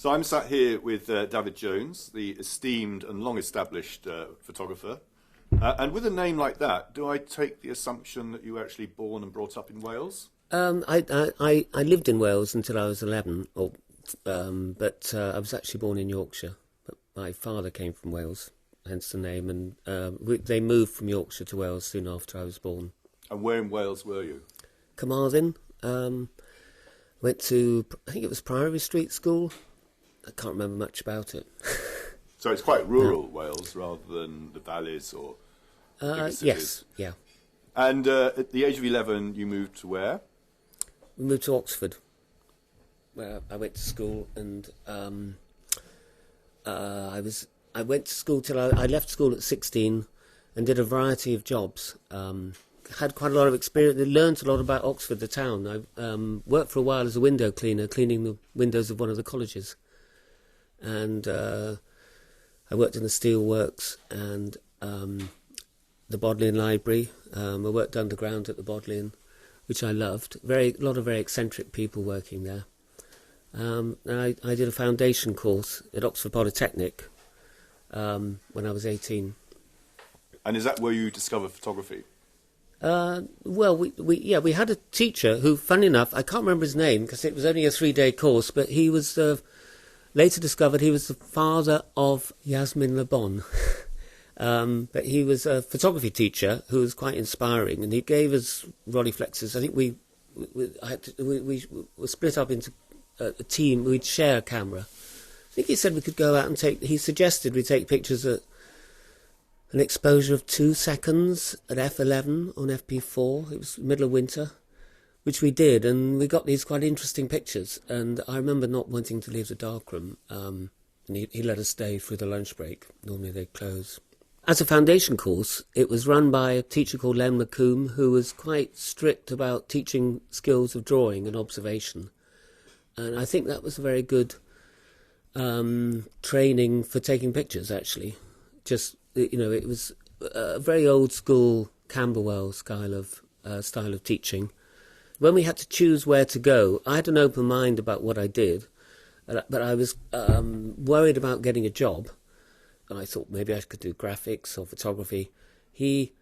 So I'm sat here with Dafydd Jones, the esteemed and long-established photographer. And with a name like that, do I take the assumption that you were actually born and brought up in Wales? I lived in Wales until I was 11, but I was actually born in Yorkshire. But my father came from Wales, hence the name, and they moved from Yorkshire to Wales soon after I was born. And where in Wales were you? Carmarthen. Went to, I think it was Priory Street School. I can't remember much about it. So it's quite rural Wales rather than the valleys or bigger cities. Yes, yeah. And at the age of 11, you moved to where? We moved to Oxford, where I went to school, and I went to school till I left school at 16 and did a variety of jobs. Had quite a lot of experience. I learned a lot about Oxford, the town. I worked for a while as a window cleaner, cleaning the windows of one of the colleges. And I worked in the steel works and the Bodleian Library. I worked underground at the Bodleian, which I loved. A lot of very eccentric people working there. And I did a foundation course at Oxford Polytechnic when I was 18. And is that where you discovered photography? Well, we had a teacher who, funny enough, I can't remember his name because it was only a 3-day course, but he was later discovered he was the father of Yasmin Le Bon. But he was a photography teacher who was quite inspiring, and he gave us Rolleiflexes. I think we were split up into a team. We'd share a camera. I think he said we could go out and he suggested we take pictures at an exposure of 2 seconds at f11 on FP4. It was middle of winter, which we did, and we got these quite interesting pictures. And I remember not wanting to leave the darkroom, and he let us stay through the lunch break. Normally they'd close. As a foundation course, it was run by a teacher called Len McComb, who was quite strict about teaching skills of drawing and observation. And I think that was a very good training for taking pictures, actually. Just, it was a very old school Camberwell style of teaching. When we had to choose where to go, I had an open mind about what I did, but I was worried about getting a job. And I thought maybe I could do graphics or photography. He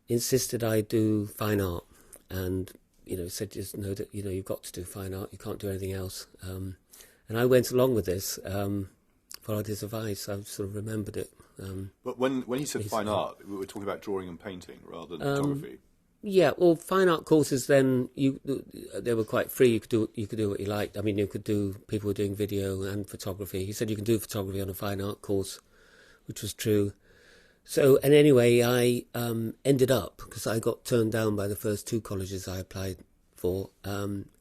insisted I do fine art, and said just know that you've got to do fine art. You can't do anything else. And I went along with this, followed his advice. I sort of remembered it. But when he said fine art, we were talking about drawing and painting rather than photography. Yeah, well, fine art courses then they were quite free. You could do what you liked. I mean, people were doing video and photography. He said you can do photography on a fine art course, which was true. So, and anyway, I ended up, because I got turned down by the first 2 colleges I applied for,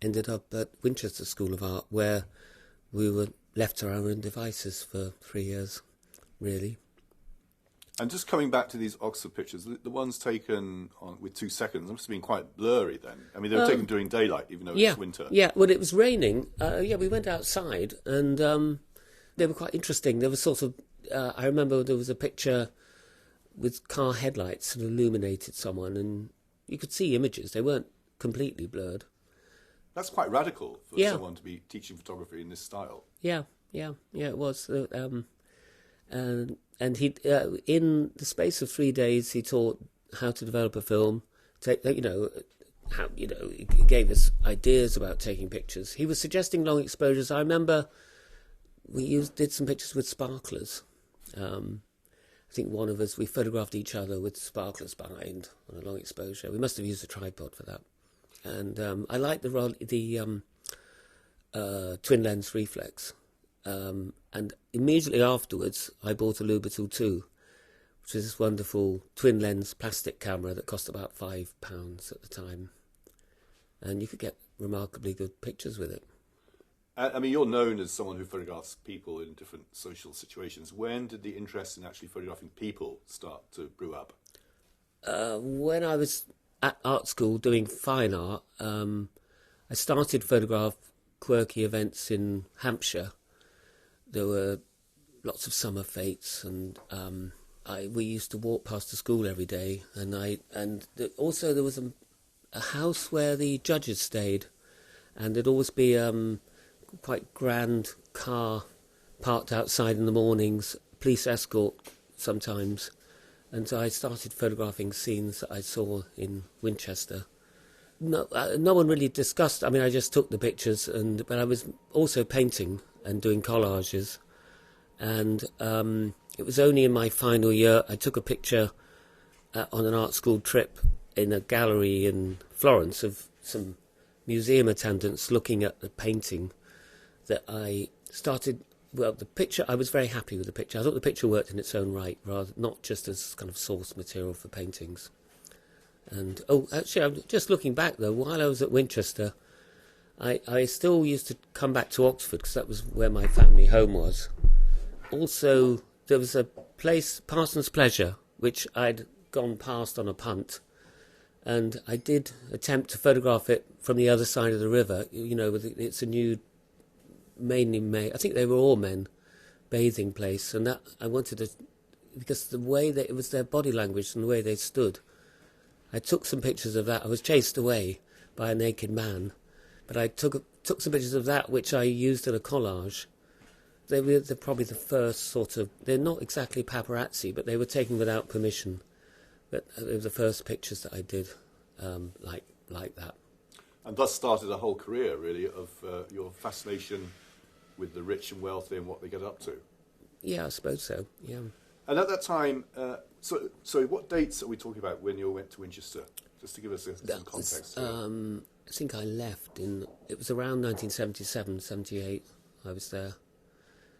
ended up at Winchester School of Art, where we were left to our own devices for 3 years, really. And just coming back to these Oxford pictures, the ones taken with 2 seconds must have been quite blurry then. I mean, they were taken during daylight, even though it was winter. Yeah, well, it was raining. We went outside, and they were quite interesting. There was sort of, I remember there was a picture with car headlights that illuminated someone, and you could see images. They weren't completely blurred. That's quite radical for someone to be teaching photography in this style. Yeah, it was. And he, in the space of 3 days, he taught how to develop a film. He gave us ideas about taking pictures. He was suggesting long exposures. I remember we did some pictures with sparklers. I think one of us, we photographed each other with sparklers behind on a long exposure. We must have used a tripod for that. And I liked the twin lens reflex. And immediately afterwards, I bought a Lubital 2, which is this wonderful twin lens plastic camera that cost about £5 at the time. And you could get remarkably good pictures with it. I mean, you're known as someone who photographs people in different social situations. When did the interest in actually photographing people start to brew up? When I was at art school doing fine art, I started to photograph quirky events in Hampshire. There were lots of summer fetes, and we used to walk past the school every day. Also there was a house where the judges stayed, and there'd always be quite grand car parked outside in the mornings, police escort sometimes. And so I started photographing scenes that I saw in Winchester. No one really discussed. I mean, I just took the pictures, but I was also painting and doing collages. And it was only in my final year I took a picture on an art school trip in a gallery in Florence of some museum attendants looking at the painting that I started. Well, the picture, I was very happy with the picture. I thought the picture worked in its own right, rather not just as kind of source material for paintings. And, actually, I'm just looking back, though, while I was at Winchester, I still used to come back to Oxford, because that was where my family home was. Also, there was a place, Parson's Pleasure, which I'd gone past on a punt, and I did attempt to photograph it from the other side of the river. You know, it's a nude, mainly men, I think they were all men, bathing place, and that I wanted to, because the way that it was their body language and the way they stood. I took some pictures of that. I was chased away by a naked man, but I took some pictures of that, which I used in a collage. They're probably the first sort of, they're not exactly paparazzi, but they were taken without permission. But they were the first pictures that I did like that. And thus started a whole career, really, of your fascination with the rich and wealthy and what they get up to. Yeah, I suppose so, yeah. And at that time, so what dates are we talking about when you went to Winchester? Just to give us some context. I think I left it was around 1977, 78, I was there.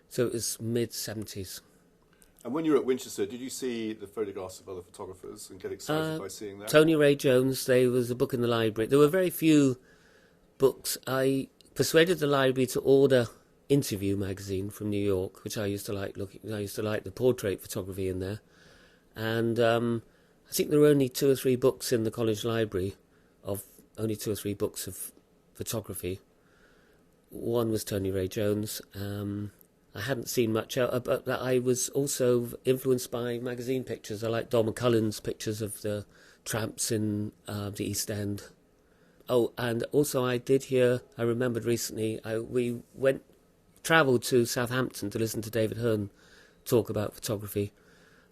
So it was mid-70s. And when you were at Winchester, did you see the photographs of other photographers and get excited by seeing that? Tony Ray Jones, there was a book in the library. There were very few books. I persuaded the library to order Interview magazine from New York, which I used to like looking. I used to like the portrait photography in there. And I think there were only 2 or 3 books in the college library, of photography. One was Tony Ray Jones. I hadn't seen much else, but I was also influenced by magazine pictures. I like Don McCullen's pictures of the tramps in the East End. Oh, and also I did hear, I remembered recently, we travelled to Southampton to listen to David Hearn talk about photography.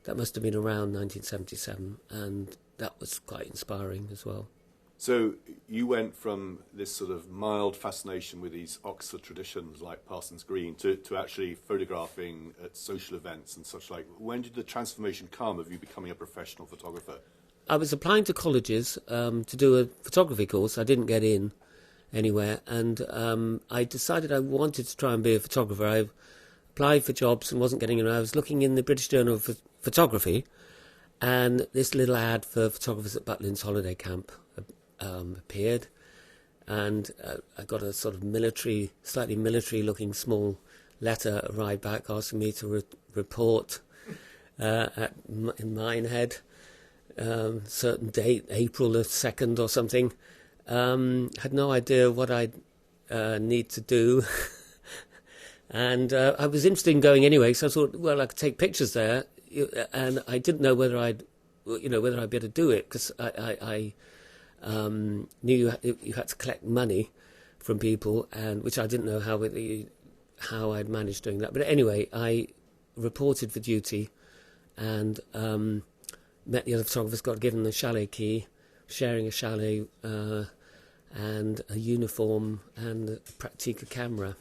That must have been around 1977, and that was quite inspiring as well. So you went from this sort of mild fascination with these Oxford traditions like Parsons Green to actually photographing at social events and such like. When did the transformation come of you becoming a professional photographer? I was applying to colleges to do a photography course. I didn't get in anywhere, and I decided I wanted to try and be a photographer. I applied for jobs and wasn't getting in. I was looking in the British Journal of Photography, and this little ad for photographers at Butlins holiday camp appeared, and I got a sort of slightly military-looking small letter arrived back asking me to report in Minehead, certain date, April the 2nd or something. Had no idea what I'd need to do, and I was interested in going anyway. So I thought, well, I could take pictures there, and I didn't know whether I'd be able to do it, because I knew you had to collect money from people, and which I didn't know how I'd managed doing that. But anyway, I reported for duty, and met the other photographers, got given the chalet key, sharing a chalet and a uniform and a Praktica camera.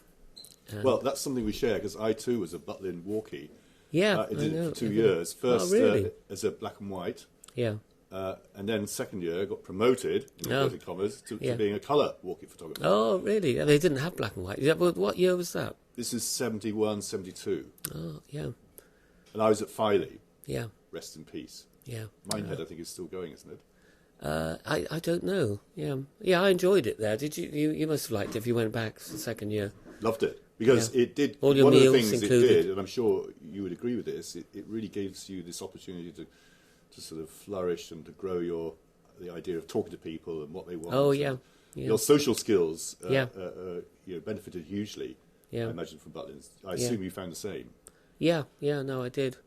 Well, that's something we share, because I too was a Butlin walkie. Yeah, I did it for 2 years. First really? As a black and white. Yeah. And then second year got promoted, in inverted commas, to being a colour walkie photographer. Oh, really? They didn't have black and white. Yeah, but what year was that? This is 71, 72. Oh, yeah. And I was at Filey. Yeah. Rest in peace. Yeah. Minehead, I think, is still going, isn't it? I don't know. Yeah, I enjoyed it there. Did you? You must have liked it if you went back the second year. Loved it, because it did. All your one meals of the things included. it did, and I'm sure you would agree with this, it really gives you this opportunity to sort of flourish and to grow the idea of talking to people and what they want. Oh, yeah. Your social skills benefited hugely, Yeah. I imagine, from Butlins. I assume you found the same. Yeah, no, I did.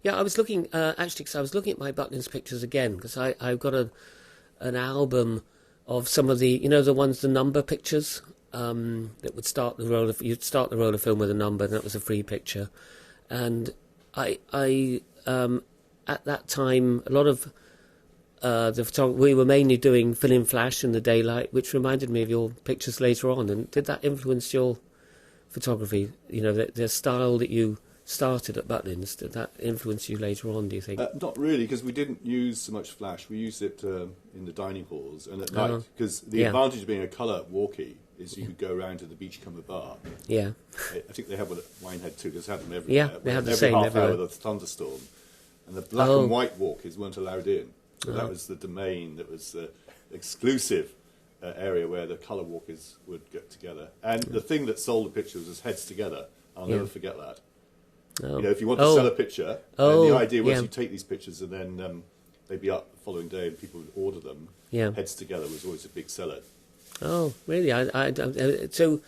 Yeah, I was looking, actually, because I was looking at my Butlins pictures again, because I've got an album of some of the, the ones, the number pictures, that would start the roll of, you'd start the roll of film with a number, and that was a free picture. And I at that time, a lot of we were mainly doing fill in flash in the daylight, which reminded me of your pictures later on. And did that influence your photography? You know, the style that you started at Butlins, did that influence you later on, do you think? Not really, because we didn't use so much flash. We used it in the dining halls and at night, because the advantage of being a colour walkie is you could go around to the Beachcomber bar. Yeah. I think they have one at Winehead too, because they have them everywhere. Yeah, they have the every same half everywhere. hour with a thunderstorm. And the black and white walkies weren't allowed in. So that was the domain that was exclusive area where the colour walkies would get together. And the thing that sold the pictures was heads together. I'll never forget that. Oh. You know, if you want to sell a picture, and the idea was you take these pictures and then they'd be up the following day and people would order them. Yeah. Heads together was always a big seller. Oh, really? So,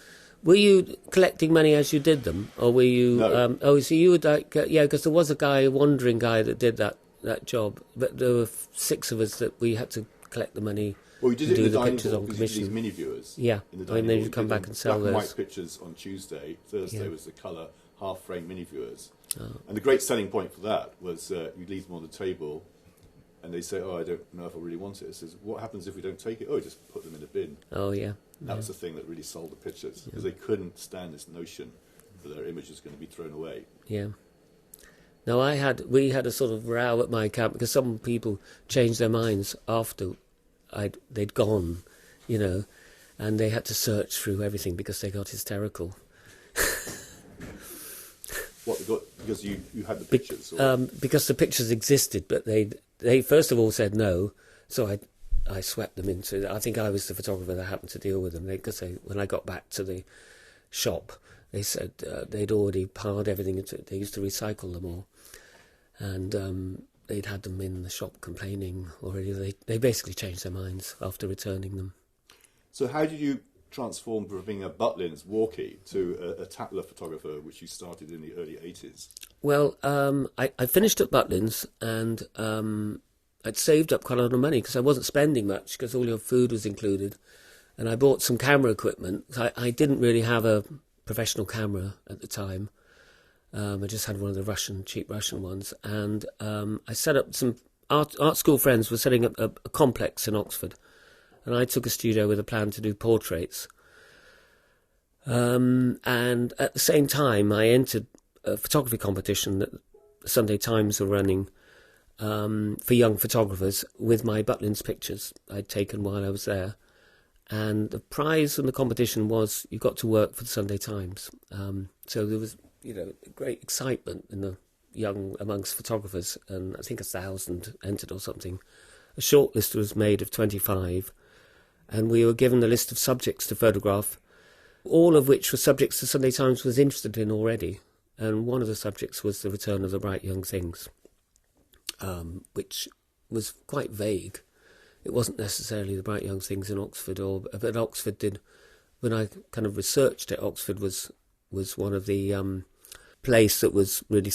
were you collecting money as you did them, or were you? No. So you would because there was a wandering guy that did that job, but there were 6 of us that we had to collect the money. Well, we did it do in the dining pictures hall on because you did commission. these mini viewers. Yeah, in the and dining then hall. you'd come We back did and sell black and those. white pictures on Tuesday. Thursday was the colour half-frame mini viewers. Oh. And the great selling point for that was you'd leave them on the table, and they say, "Oh, I don't know if I really want it." It says, "What happens if we don't take it?" "Oh, just put them in a bin." Oh, yeah. That was the thing that really sold the pictures, because they couldn't stand this notion that their image was going to be thrown away. Yeah. No, we had a sort of row at my camp because some people changed their minds after they'd gone, you know, and they had to search through everything because they got hysterical. What they got, because you had the pictures? Or? Because the pictures existed, but they first of all said no, so I swept them into. I think I was the photographer that happened to deal with them, because when I got back to the shop, they said they'd already piled everything into. They used to recycle them all, and they'd had them in the shop complaining already. They basically changed their minds after returning them. So how did you transform from being a Butlins walkie to a Tatler photographer, which you started in the early 80s? Well, I finished at Butlins, and I'd saved up quite a lot of money because I wasn't spending much because all your food was included. And I bought some camera equipment. I didn't really have a professional camera at the time. I just had one of the cheap Russian ones. And I set up some art school friends were setting up a complex in Oxford. And I took a studio with a plan to do portraits. And at the same time, I entered a photography competition that the Sunday Times were running for young photographers with my Butlins pictures I'd taken while I was there. And the prize in the competition was you got to work for the Sunday Times. So there was, great excitement amongst photographers, and I think 1,000 entered or something. A shortlist was made of 25, and we were given a list of subjects to photograph, all of which were subjects the Sunday Times was interested in already. And one of the subjects was the return of the bright young things, which was quite vague. It wasn't necessarily the bright young things in Oxford, but Oxford did. When I kind of researched it, Oxford was one of the place that was really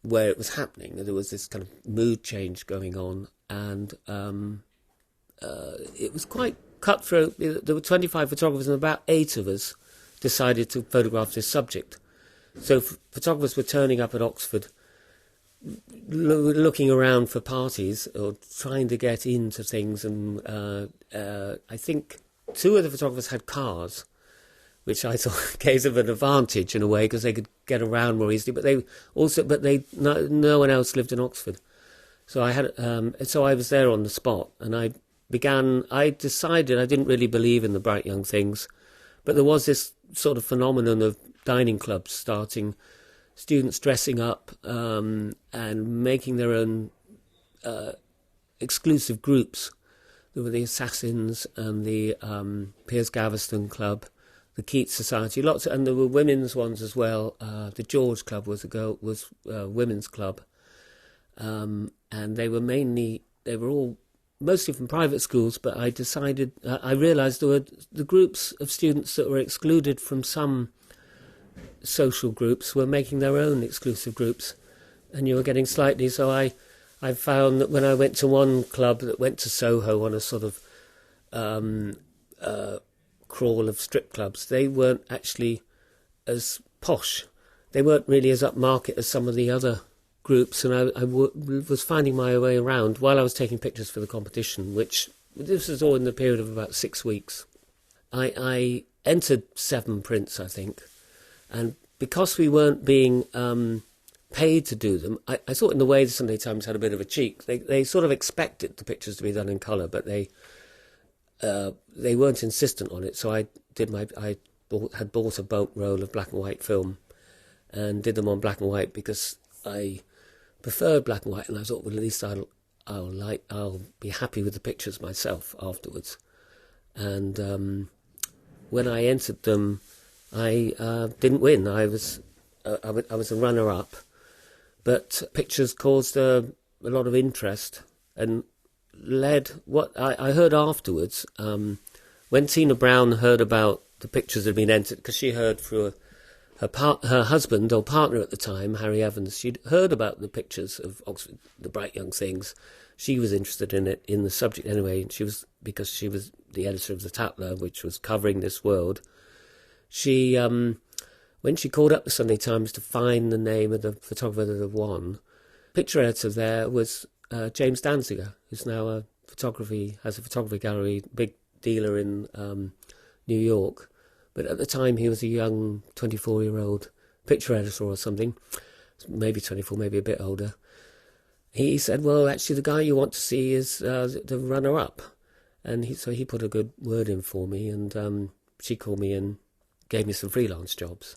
where it was happening. There was this kind of mood change going on, and it was quite cutthroat. There were 25 photographers, and about 8 of us decided to photograph this subject. So photographers were turning up at Oxford, looking around for parties or trying to get into things, and I think 2 of the photographers had cars, which I thought gave them an advantage in a way because they could get around more easily. But no one else lived in Oxford, so I was there on the spot, and I decided I didn't really believe in the bright young things, but there was this sort of phenomenon of dining clubs starting. Students dressing up and making their own exclusive groups. There were the Assassins and the Piers Gaveston Club, the Keats Society, and there were women's ones as well. The George Club was a women's club, and they were all mostly from private schools. But I realised there were the groups of students that were excluded from some social groups were making their own exclusive groups, and you were getting slightly. So I found that when I went to one club that went to Soho on a sort of crawl of strip clubs, they weren't actually as posh. They weren't really as upmarket as some of the other groups, and I was finding my way around while I was taking pictures for the competition, which this was all in the period of about 6 weeks. I entered 7 prints, I think, and because we weren't being paid to do them, I thought in a way the Sunday Times had a bit of a cheek. They sort of expected the pictures to be done in colour, but they weren't insistent on it. So I had bought a bulk roll of black and white film and did them on black and white because I preferred black and white, and I thought, well, at least I'll be happy with the pictures myself afterwards. And when I entered them, I didn't win. I was a runner-up, but pictures caused a lot of interest and led what I heard afterwards. When Tina Brown heard about the pictures that had been entered, because she heard through her husband or partner at the time, Harry Evans, she'd heard about the pictures of Oxford, the Bright Young Things. She was interested in it, in the subject anyway. Because she was the editor of the Tatler, which was covering this world. She, when she called up the Sunday Times to find the name of the photographer that had won, picture editor there was James Danziger, who's now has a photography gallery, big dealer in New York. But at the time, he was a young 24-year-old picture editor or something, maybe 24, maybe a bit older. He said, well, actually, the guy you want to see is the runner-up. And so he put a good word in for me, and she called me and gave me some freelance jobs.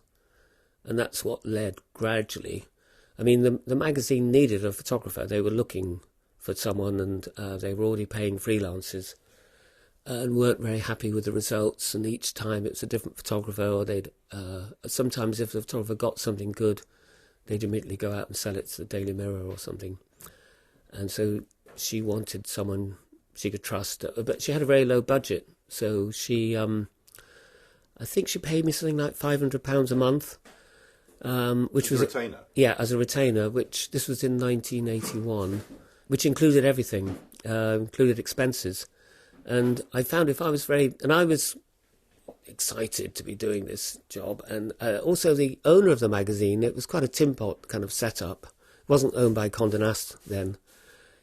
And that's what led gradually. I mean, the magazine needed a photographer. They were looking for someone, and they were already paying freelancers and weren't very happy with the results. And each time it was a different photographer, or they'd sometimes if the photographer got something good, they'd immediately go out and sell it to the Daily Mirror or something. And so she wanted someone she could trust, but she had a very low budget. So she, I think she paid me something like £500 a month, which was a retainer. Yeah, as a retainer. Which this was in 1981, which included everything, included expenses. And I found I was excited to be doing this job. And also the owner of the magazine, it was quite a tin pot kind of setup. It wasn't owned by Condé Nast then.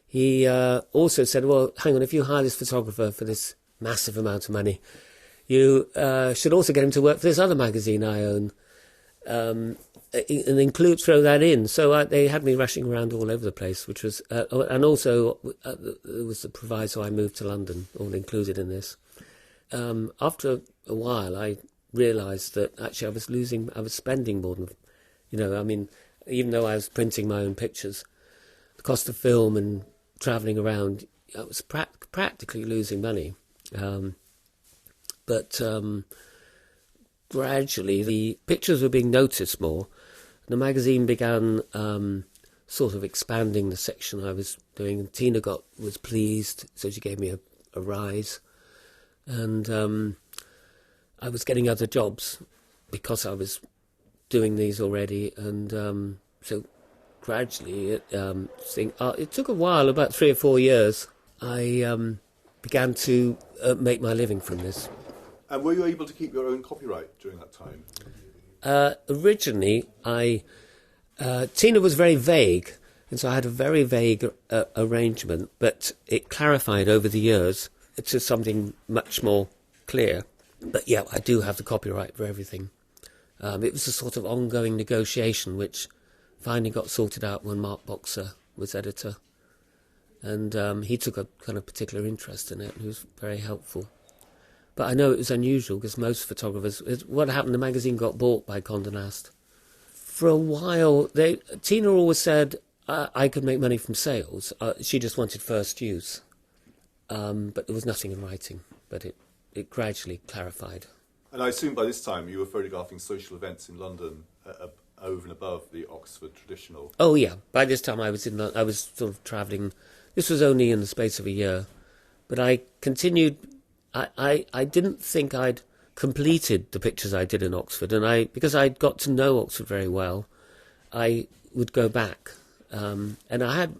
He also said, well, hang on, if you hire this photographer for this massive amount of money, you should also get him to work for this other magazine I own, and throw that in. So they had me rushing around all over the place, which was, and also it was the proviso I moved to London, all included in this. After a while, I realised that actually I was spending more than, I mean, even though I was printing my own pictures, the cost of film and travelling around, I was practically losing money. But gradually the pictures were being noticed more. The magazine began sort of expanding the section I was doing, and Tina was pleased, so she gave me a rise. And I was getting other jobs because I was doing these already, and so gradually it took a while, about 3 or 4 years. I began to make my living from this. And were you able to keep your own copyright during that time? Originally, Tina was very vague, and so I had a very vague arrangement, but it clarified over the years to something much more clear. But yeah, I do have the copyright for everything. It was a sort of ongoing negotiation, which finally got sorted out when Mark Boxer was editor. And he took a kind of particular interest in it, and he was very helpful. But I know it was unusual, because most photographers... What happened, the magazine got bought by Condé Nast. For a while, Tina always said I could make money from sales. She just wanted first use. But there was nothing in writing. But it gradually clarified. And I assume by this time you were photographing social events in London over and above the Oxford traditional. Oh yeah, by this time I was sort of travelling. This was only in the space of a year, but I continued. I didn't think I'd completed the pictures I did in Oxford, and because I'd got to know Oxford very well, I would go back, and I had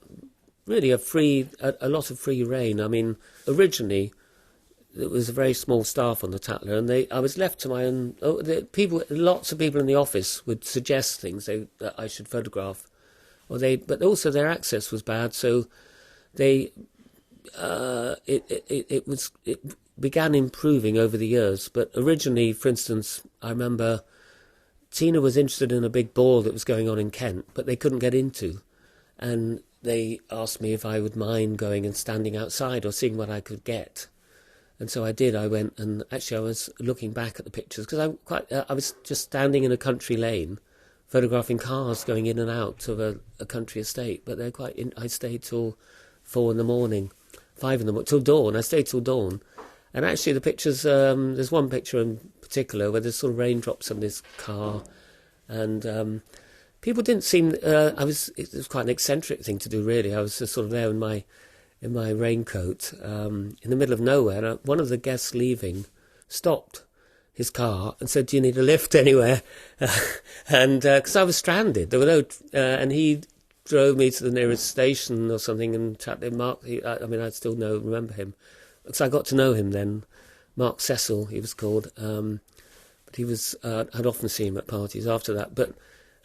really a lot of free reign. I mean, originally there was a very small staff on the Tatler, and I was left to my own. Lots of people in the office would suggest things that I should photograph, but also their access was bad, so it began improving over the years. But originally, for instance, I remember Tina was interested in a big ball that was going on in Kent, but they couldn't get into, and they asked me if I would mind going and standing outside or seeing what I could get. And so I did. I went, and actually I was looking back at the pictures because I was just standing in a country lane, photographing cars going in and out of a country estate. But they're I stayed till 4 a.m, 5 a.m, till dawn. I stayed till dawn. And actually the pictures, there's one picture in particular where there's sort of raindrops on this car, and people didn't seem. It was quite an eccentric thing to do, really. I was just sort of there in my raincoat, in the middle of nowhere. And one of the guests leaving stopped his car and said, "Do you need a lift anywhere?" And because I was stranded, there were no, and he drove me to the nearest station or something. And Mark, I still remember him, because I got to know him then. Mark Cecil, he was called, but he was. I'd often see him at parties after that. But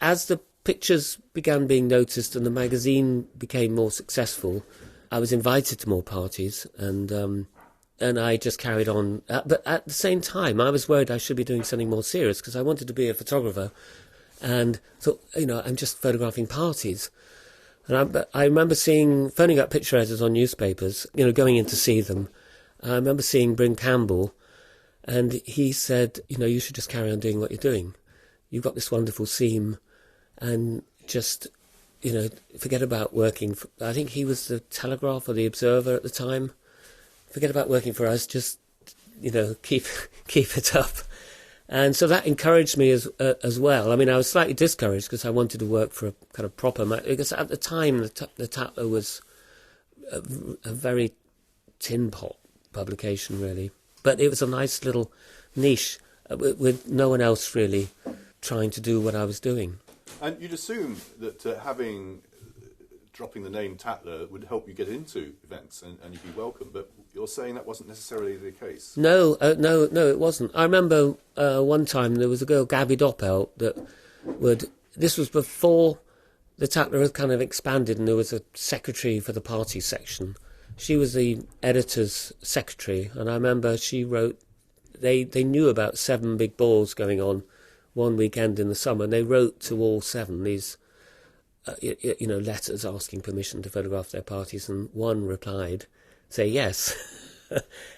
as the pictures began being noticed and the magazine became more successful, I was invited to more parties, and I just carried on. But at the same time, I was worried I should be doing something more serious, because I wanted to be a photographer, and thought, I'm just photographing parties. And I remember phoning up picture editors on newspapers, going in to see them. I remember seeing Bryn Campbell, and he said, you should just carry on doing what you're doing. You've got this wonderful seam, and just, forget about working I think he was the Telegraph or the Observer at the time. Forget about working for us, just, keep it up. And so that encouraged me as well. I mean, I was slightly discouraged because I wanted to work for a kind of proper... Because at the time, the Tatler was a very tin pot publication, really. But it was a nice little niche with no one else really trying to do what I was doing. And you'd assume that dropping the name Tatler would help you get into events and you'd be welcome, but you're saying that wasn't necessarily the case. No, it wasn't. I remember one time there was a girl, Gabby Doppelt, this was before the Tatler had kind of expanded and there was a secretary for the party section. She was the editor's secretary, and I remember she wrote, they knew about 7 big balls going on one weekend in the summer, and they wrote to all 7 these letters asking permission to photograph their parties, and one replied, say yes,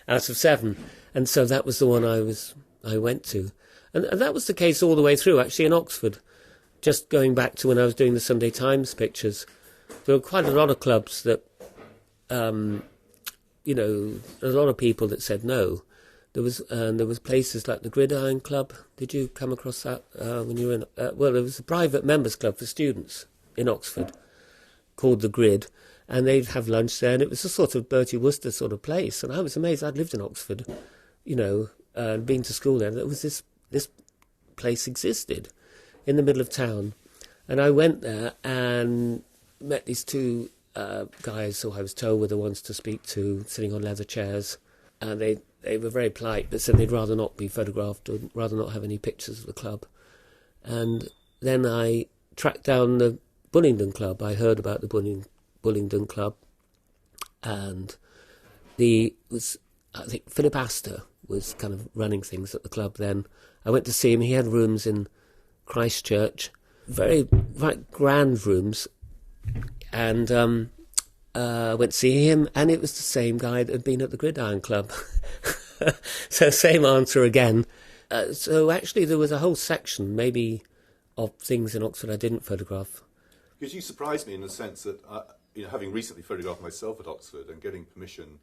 out of 7. And so that was the one I went to. And that was the case all the way through, actually, in Oxford. Just going back to when I was doing the Sunday Times pictures, there were quite a lot of clubs that, a lot of people that said no. There was places like the Gridiron Club. Did you come across that when you were in? Well, there was a private members club for students in Oxford called the Grid, and they'd have lunch there, and it was a sort of Bertie Wooster sort of place. And I was amazed. I'd lived in Oxford, and been to school there. There was this place existed in the middle of town, and I went there and met these 2 guys who I was told were the ones to speak to, sitting on leather chairs, and they were very polite, but said they'd rather not be photographed or rather not have any pictures of the club. And then I tracked down the Bullingdon Club. I heard about the Bullingdon Club, and I think Philip Astor was kind of running things at the club then. I went to see him. He had rooms in Christchurch, very grand rooms, and went to see him, and it was the same guy that had been at the Gridiron Club. So same answer again. So actually there was a whole section maybe of things in Oxford I didn't photograph. Because you surprised me in the sense that, having recently photographed myself at Oxford and getting permission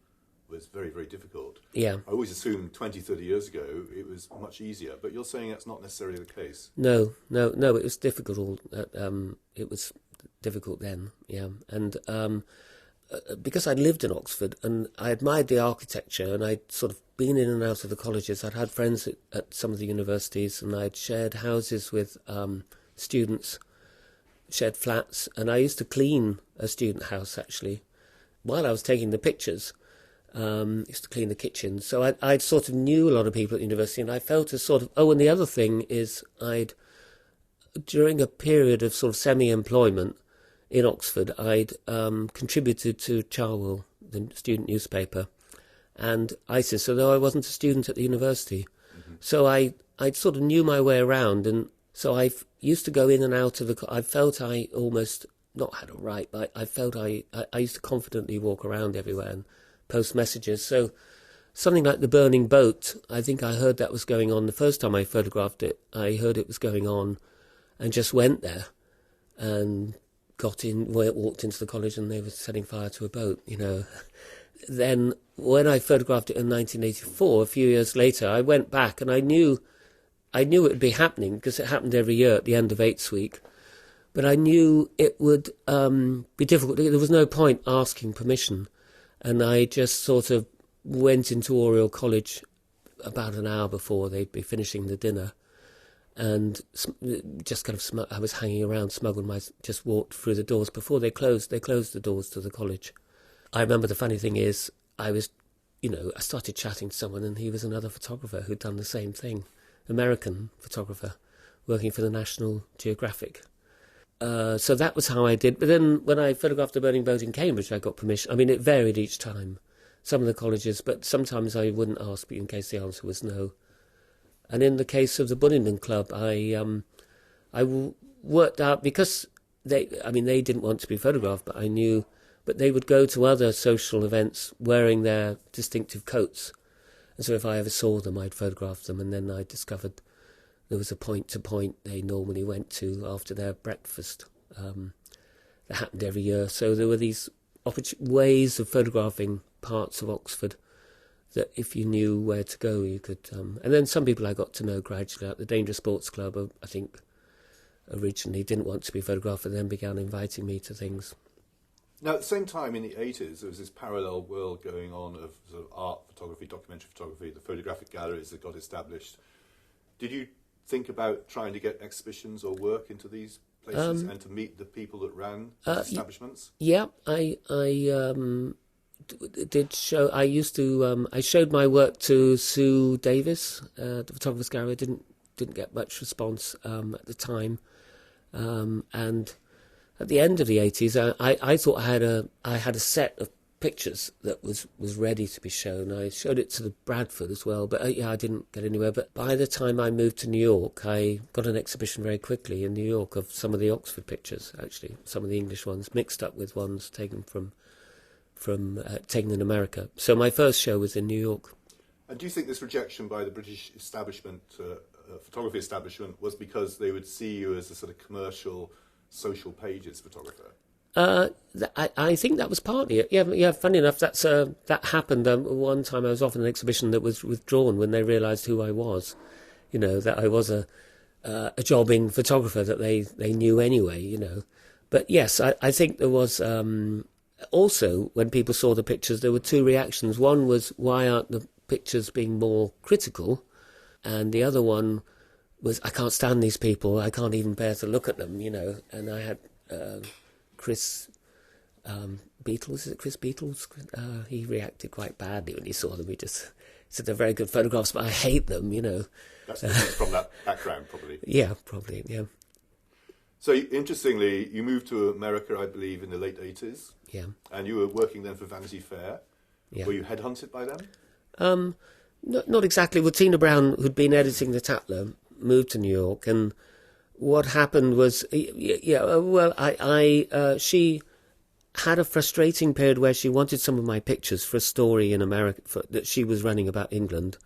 was very, very difficult. Yeah. I always assumed 20, 30 years ago it was much easier, but you're saying that's not necessarily the case. No, it was difficult. It was difficult then, yeah. And because I'd lived in Oxford and I admired the architecture, and I'd sort of been in and out of the colleges. I'd had friends at some of the universities, and I'd shared houses with students, shared flats, and I used to clean a student house, actually, while I was taking the pictures. Used to clean the kitchen. So I sort of knew a lot of people at university, and I felt a sort of... Oh, and the other thing is during a period of sort of semi-employment in Oxford, I'd contributed to Charwell, the student newspaper, and ISIS, although I wasn't a student at the university. So I sort of knew my way around, and so I used to go in and out of I felt I almost not had a right, but I felt I used to confidently walk around everywhere and post messages. So something like the burning boat, I think I heard that was going on the first time I photographed it. I heard it was going on and just went there and walked into the college and they were setting fire to a boat, you know. Then when I photographed it in 1984, a few years later, I went back and I knew it would be happening because it happened every year at the end of 8th week. But I knew it would be difficult. There was no point asking permission. And I just sort of went into Oriel College about an hour before they'd be finishing the dinner. And just kind of, I was hanging around, just walked through the doors before they closed. They closed the doors to the college. I remember the funny thing is, I started chatting to someone and he was another photographer who'd done the same thing, American photographer, working for the National Geographic. So that was how I did. But then when I photographed the burning boat in Cambridge, I got permission. I mean, it varied each time, some of the colleges, but sometimes I wouldn't ask in case the answer was no. And in the case of the Bunningdon Club, I worked out, because they didn't want to be photographed, but they would go to other social events wearing their distinctive coats. And so if I ever saw them, I'd photograph them, and then I discovered there was a point-to-point they normally went to after their breakfast. That happened every year. So there were these ways of photographing parts of Oxford that if you knew where to go, you could... and then some people I got to know gradually, like the Dangerous Sports Club, I think originally didn't want to be photographed and then began inviting me to things. Now, at the same time, in the 80s, there was this parallel world going on of sort of art photography, documentary photography, the photographic galleries that got established. Did you think about trying to get exhibitions or work into these places and to meet the people that ran these establishments? Yeah, I did show. I used to. I showed my work to Sue Davis, the Photographers Gallery. I didn't get much response at the time, and at the end of the 80s, I thought I had a set of pictures that was ready to be shown. I showed it to the Bradford as well, but I didn't get anywhere. But by the time I moved to New York, I got an exhibition very quickly in New York of some of the Oxford pictures, actually, some of the English ones, mixed up with ones taken taken in America. So my first show was in New York. And do you think this rejection by the British establishment, photography establishment, was because they would see you as a sort of commercial, social pages photographer? I think that was partly it. Yeah. Funny enough, that happened. One time I was off in an exhibition that was withdrawn when they realised who I was. You know, that I was a jobbing photographer that they knew anyway. You know, but yes, I think there was also when people saw the pictures, there were two reactions. One was, why aren't the pictures being more critical? And the other one was, I can't stand these people. I can't even bear to look at them. You know, and I had. Chris Beatles, is it Chris Beatles? He reacted quite badly when he saw them. He just said they're very good photographs, but I hate them, you know. That's from that background, probably. Yeah, probably, yeah. So, interestingly, you moved to America, I believe, in the late 80s. Yeah. And you were working then for Vanity Fair. Yeah. Were you headhunted by them? Not exactly. Well, Tina Brown, who'd been editing the Tatler, moved to New York, and what happened was, she had a frustrating period where she wanted some of my pictures for a story in America that she was running about England,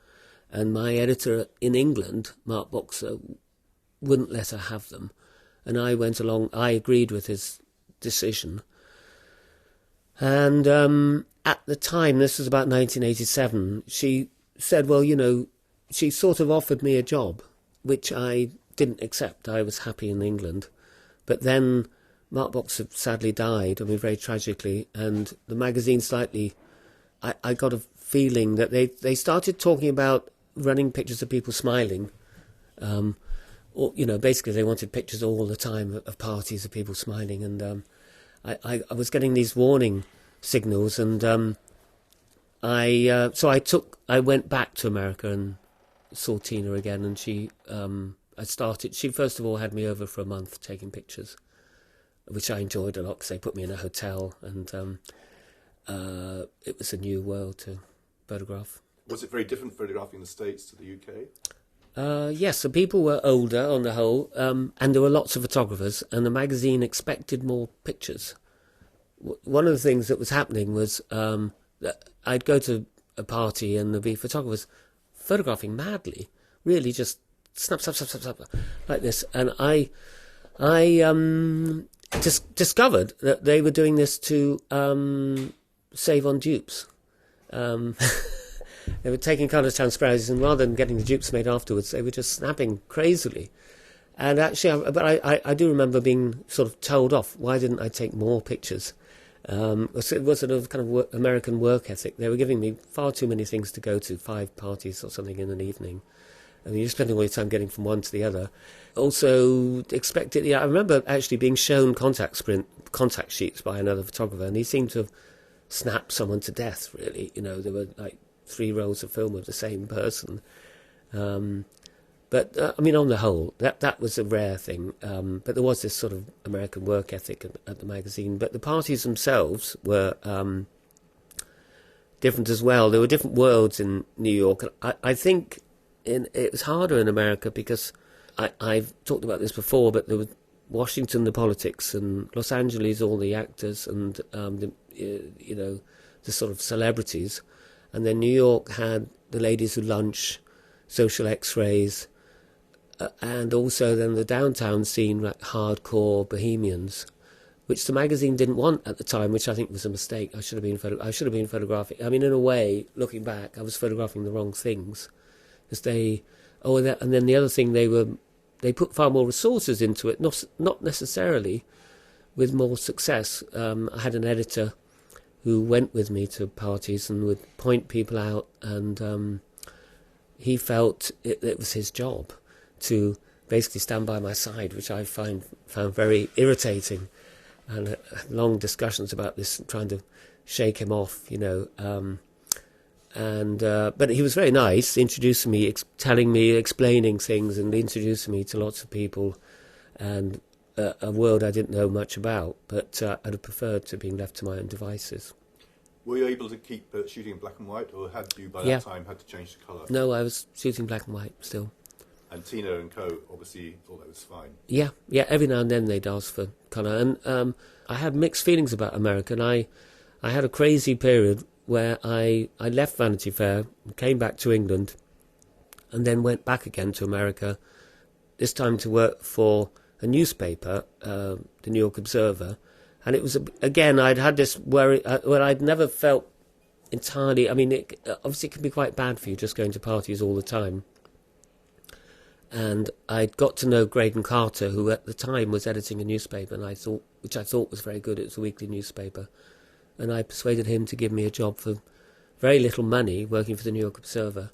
and my editor in England, Mark Boxer, wouldn't let her have them, and I went along. I agreed with his decision, and at the time, this was about 1987. She said, "Well, you know," she sort of offered me a job, which I didn't accept. I was happy in England. But then Mark Boxer sadly died, very tragically, and the magazine I got a feeling that they started talking about running pictures of people smiling. Or, you know, basically they wanted pictures all the time of parties of people smiling, and I was getting these warning signals, and I went back to America and saw Tina again, and she first of all had me over for a month taking pictures, which I enjoyed a lot because they put me in a hotel, and it was a new world to photograph. Was it very different photographing the States to the UK? Yes, the people were older on the whole, and there were lots of photographers, and the magazine expected more pictures. One of the things that was happening was that I'd go to a party and there'd be photographers photographing madly, really just snap, snap, snap, snap, snap, like this. And I just discovered that they were doing this to save on dupes. They were taking colour transparencies, and rather than getting the dupes made afterwards, they were just snapping crazily. And actually, I do remember being sort of told off. Why didn't I take more pictures? It was sort of kind of American work ethic. They were giving me far too many things to go to, 5 parties or something in an evening. And you're spending all your time getting from one to the other. Also, expected. Yeah, I remember actually being shown contact sheets by another photographer, and he seemed to have snapped someone to death. Really, there were like 3 rolls of film of the same person. But I mean, on the whole, that was a rare thing. But there was this sort of American work ethic at the magazine. But the parties themselves were different as well. There were different worlds in New York. I think it was harder in America because I've talked about this before. But there was Washington, the politics, and Los Angeles, all the actors, and the sort of celebrities. And then New York had the ladies who lunch, social X-rays, and also then the downtown scene, like hardcore bohemians, which the magazine didn't want at the time, which I think was a mistake. I should have been photographing. I mean, in a way, looking back, I was photographing the wrong things, because and then the other thing, they put far more resources into it, not necessarily with more success. I had an editor who went with me to parties and would point people out, and he felt it was his job to basically stand by my side, which I found very irritating, and had long discussions about this, trying to shake him off, but he was very nice, introducing me, telling me, explaining things, and introducing me to lots of people, and a world I didn't know much about, but I'd have preferred to being left to my own devices. Were you able to keep shooting in black and white, or had you by that time had to change the colour? No, I was shooting black and white still. And Tina and co obviously thought that was fine. Yeah, every now and then they'd ask for colour. And I had mixed feelings about America, and I had a crazy period where I left Vanity Fair, came back to England, and then went back again to America, this time to work for a newspaper, the New York Observer. And it was, again, I'd had this worry, where I'd never felt entirely, I mean, obviously it can be quite bad for you just going to parties all the time. And I'd got to know Graydon Carter, who at the time was editing a newspaper, which I thought was very good. It was a weekly newspaper. And I persuaded him to give me a job for very little money, working for the New York Observer.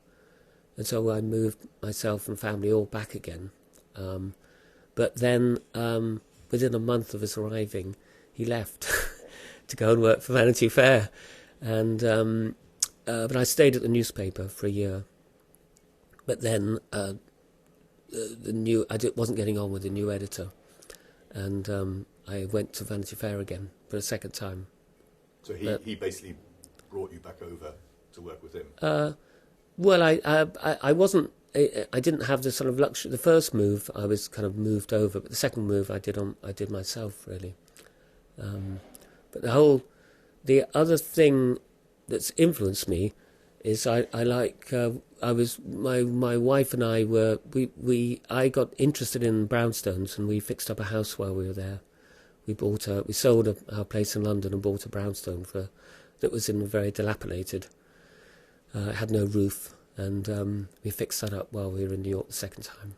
And so I moved myself and family all back again. But then, within a month of us arriving, he left to go and work for Vanity Fair. And but I stayed at the newspaper for a year. But then I wasn't getting on with the new editor, and I went to Vanity Fair again for a second time. So he basically brought you back over to work with him. Well, I wasn't. I didn't have the sort of luxury. The first move I was kind of moved over, but the second move I did myself really. But the other thing that's influenced me is my wife and I I got interested in brownstones, and we fixed up a house while we were there. We sold our place in London and bought a brownstone that was in a very dilapidated, it had no roof, and we fixed that up while we were in New York the second time.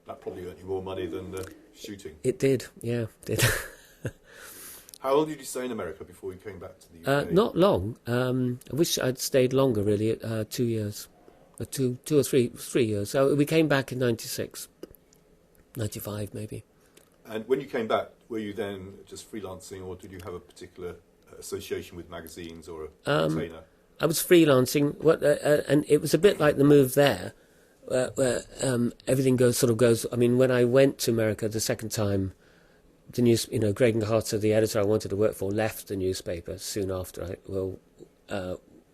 That probably earned you more money than shooting. It did, yeah, it did. How long did you stay in America before you came back to the UK? Not long. I wish I'd stayed longer, really, 2 years. 2 or 3 years. So we came back in 96, 95 maybe. And when you came back, were you then just freelancing, or did you have a particular association with magazines or a retainer? I was freelancing, and it was a bit like the move there, where everything goes. I mean, when I went to America the second time, the news, Greg and Carter, the editor I wanted to work for, left the newspaper soon after.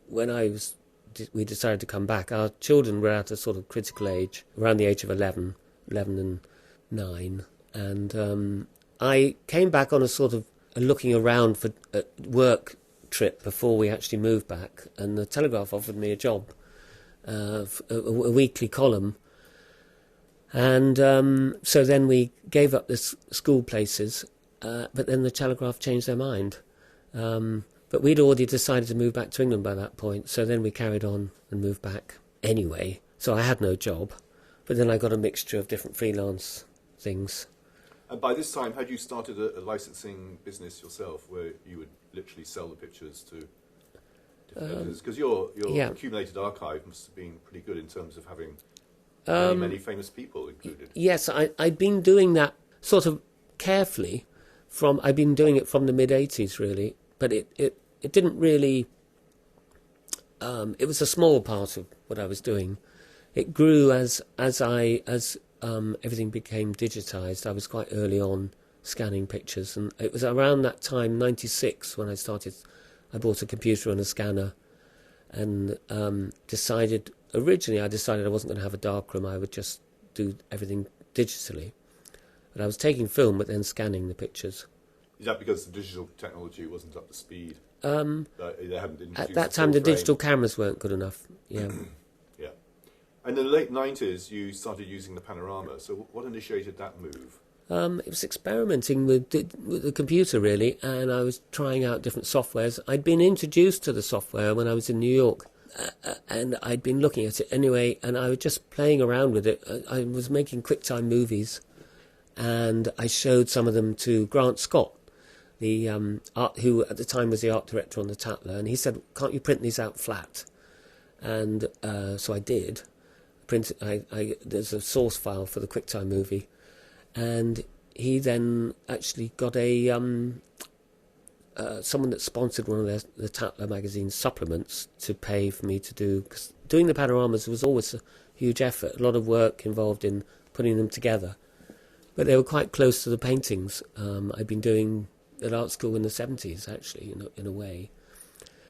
When we decided to come back, our children were at a sort of critical age, around the age of 11 and 9, and I came back on a sort of a looking around for a work trip before we actually moved back, and the Telegraph offered me a job, a weekly column, and so then we gave up the school places, but then the Telegraph changed their mind. But we'd already decided to move back to England by that point, so then we carried on and moved back anyway. So I had no job, but then I got a mixture of different freelance things. And by this time, had you started a licensing business yourself, where you would literally sell the pictures to different editors? Because your accumulated archive must have been pretty good in terms of having many famous people included. Yes, I'd been doing that sort of carefully. I'd been doing it from the mid-'80s, really. But it didn't really... it was a small part of what I was doing. It grew as everything became digitised. I was quite early on scanning pictures, and it was around that time, 96, when I bought a computer and a scanner, and originally I decided I wasn't going to have a darkroom. I would just do everything digitally. But I was taking film, but then scanning the pictures. Is that because the digital technology wasn't up to speed? They hadn't introduced at that time, the digital cameras weren't good enough. Yeah. Yeah. And in the late 90s, you started using the panorama. So what initiated that move? It was experimenting with the computer, really, and I was trying out different softwares. I'd been introduced to the software when I was in New York, and I'd been looking at it anyway, and I was just playing around with it. I was making QuickTime movies, and I showed some of them to Grant Scott, who at the time was the art director on the Tatler, and he said, "Can't you print these out flat?" And so I did. There's a source file for the QuickTime movie, and he then actually got someone that sponsored one of the Tatler Magazine supplements to pay for me to do, because doing the panoramas was always a huge effort, a lot of work involved in putting them together. But they were quite close to the paintings I'd been doing at art school in the 70s, actually, in a way.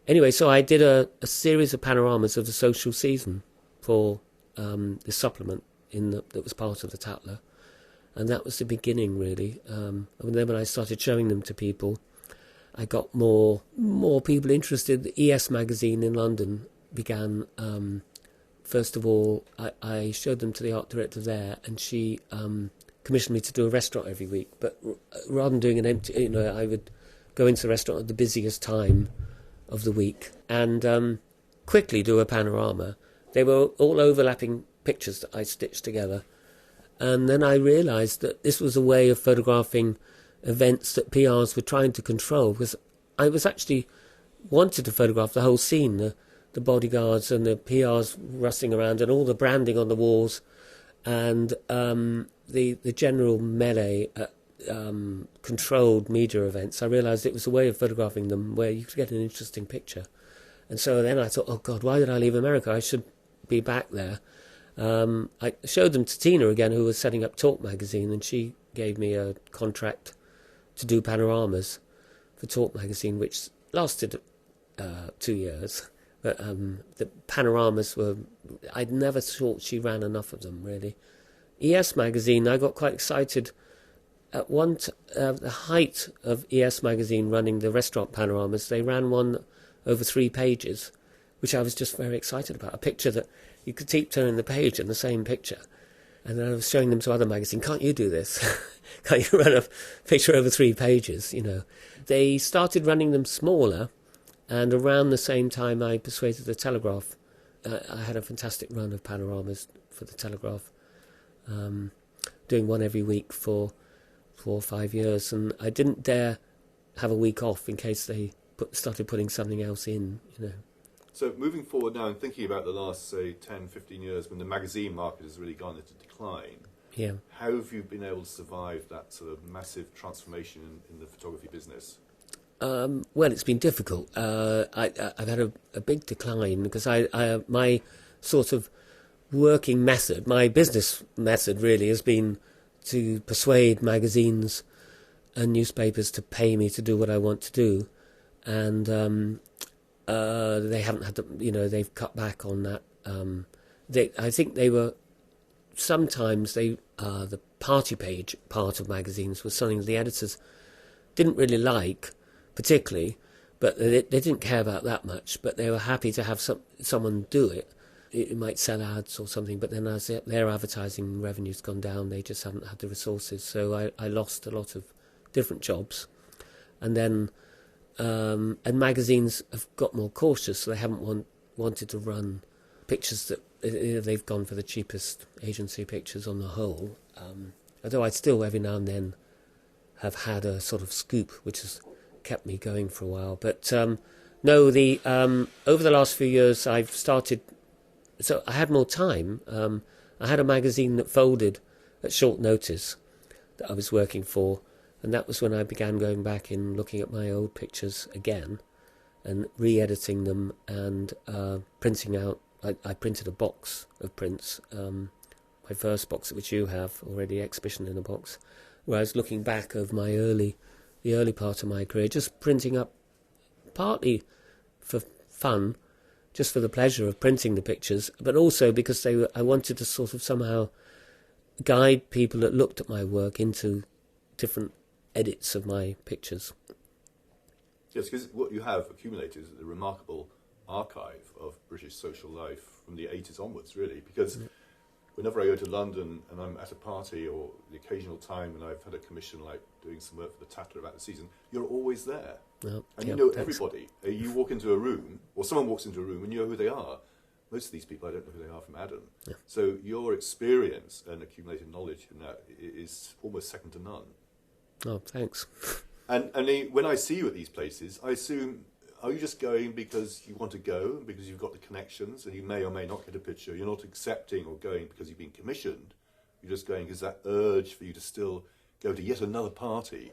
Anyway, so I did a series of panoramas of the social season for the supplement that was part of the Tatler. And that was the beginning, really. And then when I started showing them to people, I got more people interested. The ES magazine in London began. First of all, I showed them to the art director there, and she commissioned me to do a restaurant every week. But rather than doing an empty, I would go into the restaurant at the busiest time of the week and quickly do a panorama. They were all overlapping pictures that I stitched together. And then I realised that this was a way of photographing events that PRs were trying to control, because I was actually wanted to photograph the whole scene, the bodyguards and the PRs rustling around and all the branding on the walls, and the general melee at controlled media events. I realised it was a way of photographing them where you could get an interesting picture. And so then I thought, oh God, why did I leave America? I should be back there. I showed them to Tina again, who was setting up Talk Magazine, and she gave me a contract to do panoramas for Talk Magazine, which lasted 2 years. But the panoramas were... I'd never thought she ran enough of them, really. ES Magazine, I got quite excited. At the height of ES Magazine running the restaurant panoramas, they ran one over 3 pages, which I was just very excited about. A picture that you could keep turning the page in the same picture. And then I was showing them to other magazines, can't you do this? Can't you run a picture over 3 pages, They started running them smaller, and around the same time I persuaded the Telegraph. I had a fantastic run of panoramas for the Telegraph, doing one every week for 4 or 5 years, and I didn't dare have a week off in case they started putting something else in, So moving forward now and thinking about the last, say, 10, 15 years when the magazine market has really gone into decline, how have you been able to survive that sort of massive transformation in the photography business? Well, it's been difficult. I've had a big decline because my sort of working method, my business method really has been to persuade magazines and newspapers to pay me to do what I want to do, and they haven't had they've cut back on that. I think they were sometimes the party page part of magazines was something the editors didn't really like particularly, but they didn't care about that much, but they were happy to have someone do it. It might sell ads or something, but then as their advertising revenue's gone down, they just haven't had the resources. So I lost a lot of different jobs. And then and magazines have got more cautious, so they haven't wanted to run pictures that they've gone for the cheapest agency pictures on the whole. Although I still every now and then have had a sort of scoop, which has kept me going for a while. But no, over the last few years I've started. So I had more time. I had a magazine that folded at short notice that I was working for, and that was when I began going back and looking at my old pictures again and re-editing them and printing out. I printed a box of prints, my first box, which you have already, Exhibition in a Box, where I was looking back over the early part of my career, just printing up partly for fun, just for the pleasure of printing the pictures, but also because I wanted to sort of somehow guide people that looked at my work into different edits of my pictures. Yes, because what you have accumulated is a remarkable archive of British social life from the 80s onwards, really, because whenever I go to London and I'm at a party or the occasional time when I've had a commission like doing some work for the Tatler about the season, you're always there. Well, and you know everybody. You walk into a room, or someone walks into a room and you know who they are. Most of these people, I don't know who they are from Adam. Yeah. So your experience and accumulated knowledge in that is almost second to none. Oh, thanks. And when I see you at these places, I assume, are you just going because you want to go, because you've got the connections, and you may or may not get a picture? You're not accepting or going because you've been commissioned. You're just going because that urge for you to still go to yet another party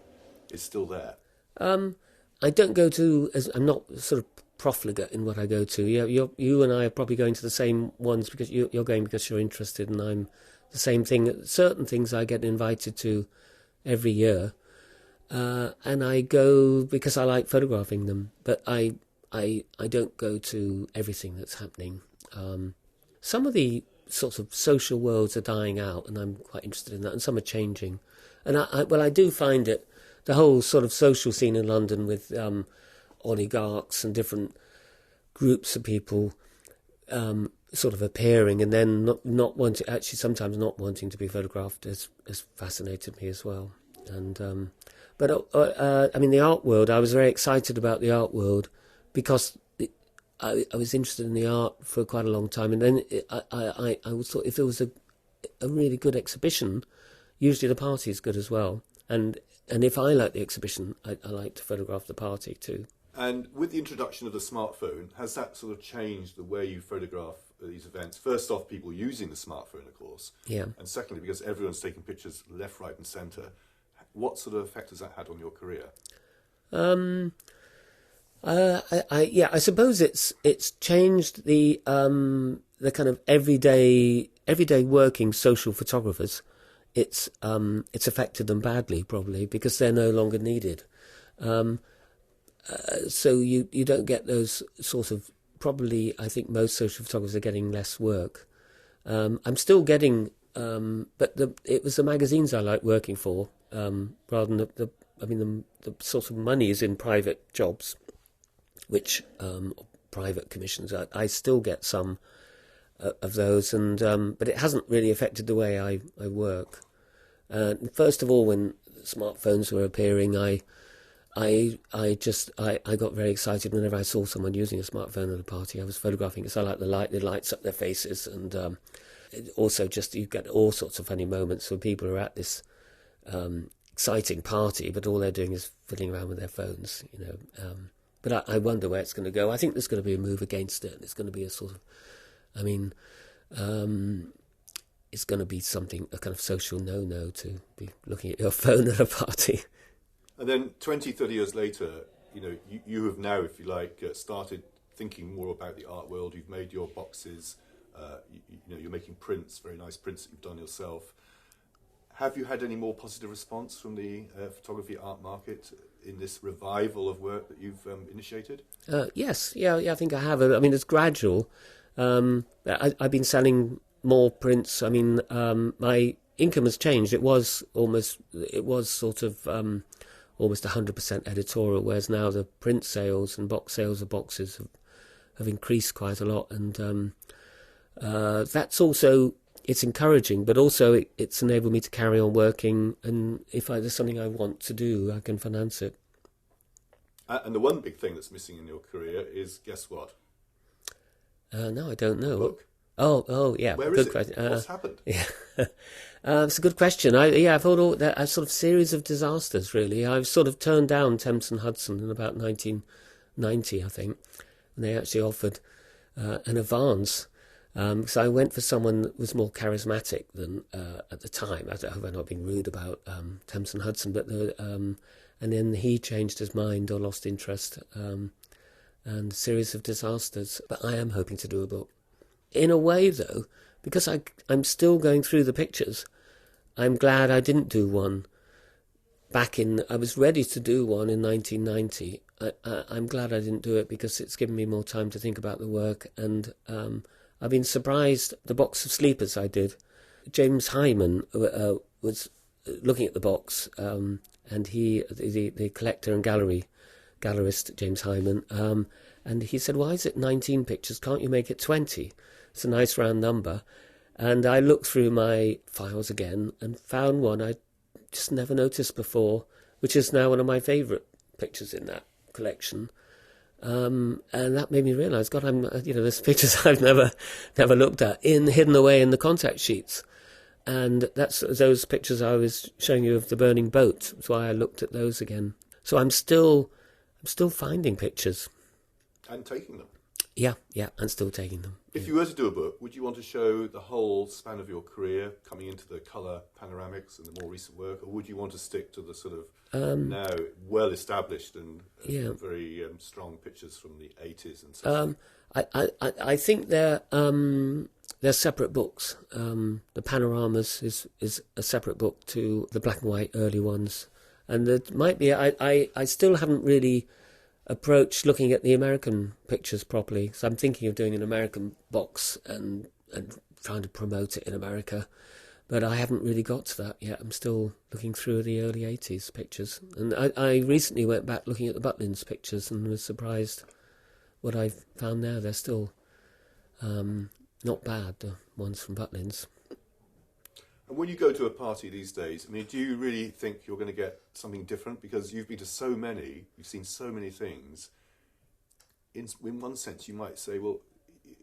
is still there. I don't go to, I'm not sort of profligate in what I go to. You and I are probably going to the same ones because you're going because you're interested, and I'm the same thing. Certain things I get invited to every year, and I go because I like photographing them, but I don't go to everything that's happening. Some of the sorts of social worlds are dying out, and I'm quite interested in that, and some are changing. And I do find it, the whole sort of social scene in London with oligarchs and different groups of people sort of appearing and then not wanting, actually sometimes not wanting to be photographed has fascinated me as well. And I mean, the art world, I was very excited about the art world because I was interested in the art for quite a long time, and then I always thought if it was a really good exhibition, usually the party is good as well. And if I like the exhibition, I like to photograph the party too. And with the introduction of the smartphone, has that sort of changed the way you photograph these events? First off, people using the smartphone, of course. Yeah. And secondly, because everyone's taking pictures left, right and centre, what sort of effect has that had on your career? I suppose it's changed the kind of everyday working social photographers. It's affected them badly, probably, because they're no longer needed. So you don't get those sort of, probably, I think most social photographers are getting less work. I'm still getting, but it was the magazines I like working for, rather than the sort of money is in private jobs, which private commissions. I still get some of those, and but it hasn't really affected the way I work. First of all, when smartphones were appearing, I got very excited whenever I saw someone using a smartphone at a party. I was photographing because I like the light that lights up their faces, and also just you get all sorts of funny moments when people are at this exciting party, but all they're doing is fiddling around with their phones, you know. But I wonder where it's going to go. I think there's going to be a move against it. It's going to be a sort of, it's going to be something, a kind of social no-no to be looking at your phone at a party. And then 20, 30 years later, you have now, if you like, started thinking more about the art world. You've made your boxes. You're making prints, very nice prints that you've done yourself. Have you had any more positive response from the photography art market in this revival of work that you've initiated? Yes, yeah, I think I have. I mean, it's gradual. I've been selling more prints. I mean, my income has changed. It was sort of almost 100% editorial, whereas now the print sales and box sales of boxes have increased quite a lot, and that's also, it's encouraging, but also it's enabled me to carry on working, and if there's something I want to do, I can finance it. And the one big thing that's missing in your career is, guess what? No, I don't know. Book. Oh, yeah. Where good is it? question. What's happened? Yeah, it's a good question. I've thought a sort of series of disasters. Really, I've sort of turned down Thames and Hudson in about 1990, I think, and they actually offered an advance. So I went for someone that was more charismatic than at the time. I hope I'm not being rude about Thames and Hudson, but and then he changed his mind or lost interest, and a series of disasters. But I am hoping to do a book. In a way, though, because I'm still going through the pictures, I'm glad I didn't do one I was ready to do one in 1990. I'm glad I didn't do it because it's given me more time to think about the work, and I've been surprised. The box of sleepers I did, James Hyman was looking at the box, and the collector and gallerist James Hyman, and he said, "Why is it 19 pictures? Can't you make it 20? It's a nice round number." And I looked through my files again and found one I just never noticed before, which is now one of my favourite pictures in that collection. And that made me realise, God, there's pictures I've never looked at hidden away in the contact sheets. And that's those pictures I was showing you of the burning boat. That's why I looked at those again. So I'm still finding pictures. And taking them. Yeah, and still taking them. If you were to do a book, would you want to show the whole span of your career, coming into the colour panoramics and the more recent work, or would you want to stick to the sort of now well-established and very strong pictures from the 80s and so on? I think they're separate books. The panoramas is a separate book to the black and white early ones, and there might be. I still haven't really approach looking at the American pictures properly. So I'm thinking of doing an American box and trying to promote it in America. But I haven't really got to that yet. I'm still looking through the early 80s pictures. And I recently went back looking at the Butlins pictures and was surprised what I found there. They're still not bad, the ones from Butlins. And when you go to a party these days, I mean, do you really think you're going to get something different? Because you've been to so many, you've seen so many things. In one sense, you might say, well,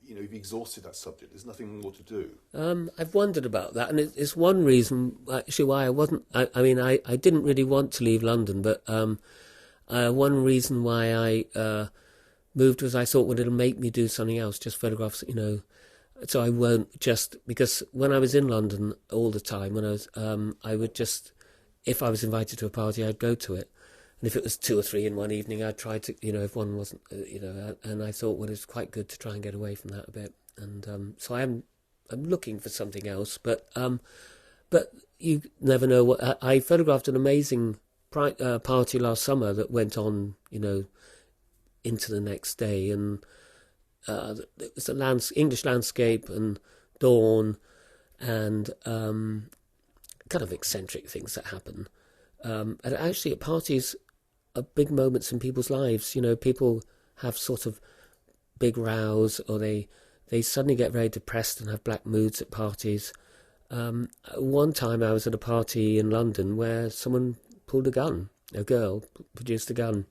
you've exhausted that subject. There's nothing more to do. I've wondered about that, and it's one reason, actually, why I wasn't... I didn't really want to leave London, but one reason why I moved was I thought, well, it'll make me do something else, just photographs, So I won't just, because when I was in London all the time, I would just, if I was invited to a party, I'd go to it. And if it was 2 or 3 in one evening, I'd try to, if one wasn't, and I thought, well, it's quite good to try and get away from that a bit. And so I'm looking for something else, but you never know what. I photographed an amazing party last summer that went on, into the next day, and it was a English landscape and dawn and kind of eccentric things that happen. And actually at parties are big moments in people's lives. People have sort of big rows, or they suddenly get very depressed and have black moods at parties. One time I was at a party in London where someone pulled a gun. A girl produced a gun,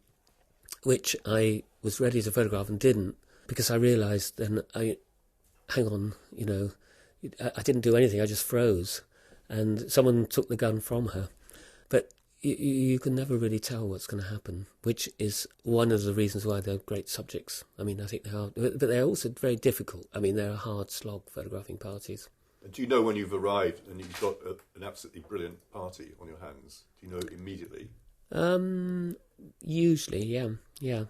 which I was ready to photograph and didn't. Because I realised then, hang on, I didn't do anything, I just froze. And someone took the gun from her. But you can never really tell what's going to happen, which is one of the reasons why they're great subjects. I mean, I think they are, but they're also very difficult. I mean, they're a hard slog, photographing parties. And do you know when you've arrived and you've got an absolutely brilliant party on your hands? Do you know immediately? Usually, yeah. Yeah.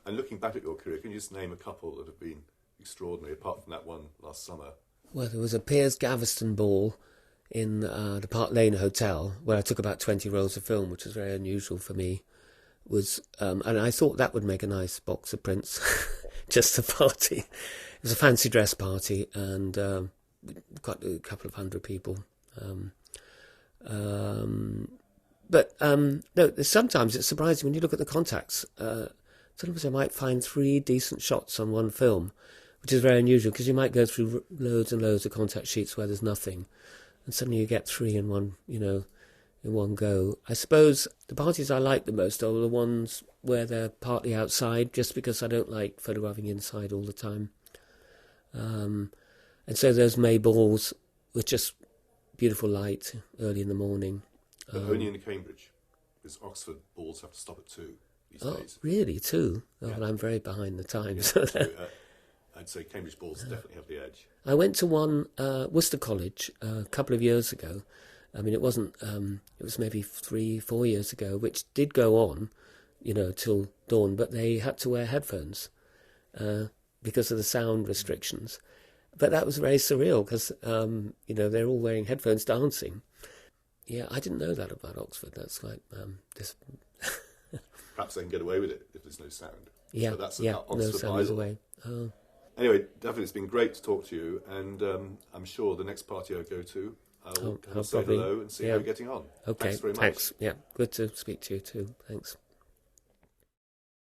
And looking back at your career, can you just name a couple that have been extraordinary, apart from that one last summer? Well, there was a Piers Gaveston ball in the Park Lane Hotel where I took about 20 rolls of film, which was very unusual for me. And I thought that would make a nice box of prints, just a party. It was a fancy dress party, and quite a couple of hundred people. No, sometimes it's surprising when you look at the contacts. Sometimes I might find 3 decent shots on one film, which is very unusual because you might go through loads and loads of contact sheets where there's nothing, and suddenly you get 3 in one, in one go. I suppose the parties I like the most are the ones where they're partly outside, just because I don't like photographing inside all the time. And so those May balls with just beautiful light early in the morning. But only in Cambridge, because Oxford balls have to stop at 2 these days. Really, 2? Oh, Yeah. well, I'm very behind the times. Yeah, so, I'd say Cambridge balls definitely have the edge. I went to one, Worcester College, a couple of years ago. I mean, it wasn't, it was maybe 3-4 years ago, which did go on, till dawn, but they had to wear headphones because of the sound restrictions. But that was very surreal because, they're all wearing headphones dancing. Yeah, I didn't know that about Oxford. That's like this. Perhaps they can get away with it if there's no sound. Yeah, So that's no Oxford sound is Bible. away. Oh. Anyway, Dafydd, it's been great to talk to you, and I'm sure the next party I go to, I'll I'll say probably- hello and see yeah. how you're getting on. Okay, Thanks very much. thanks. Yeah, good to speak to you too. Thanks.